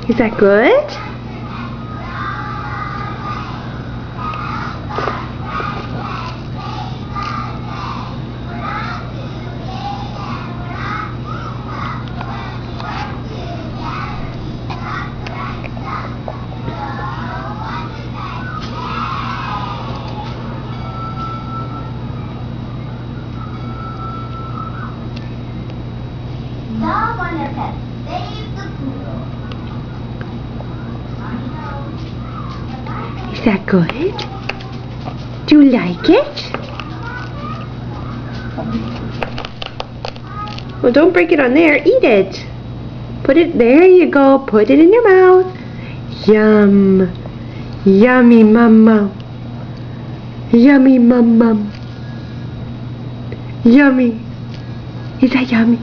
Is that good? Dog on your pet. Save the poodle. Is that good? Do you like it? Well, don't break it on there. Eat it. Put it, there you go. Put it in your mouth. Yum. Yummy mama. Yummy mama. Yummy. Is that yummy?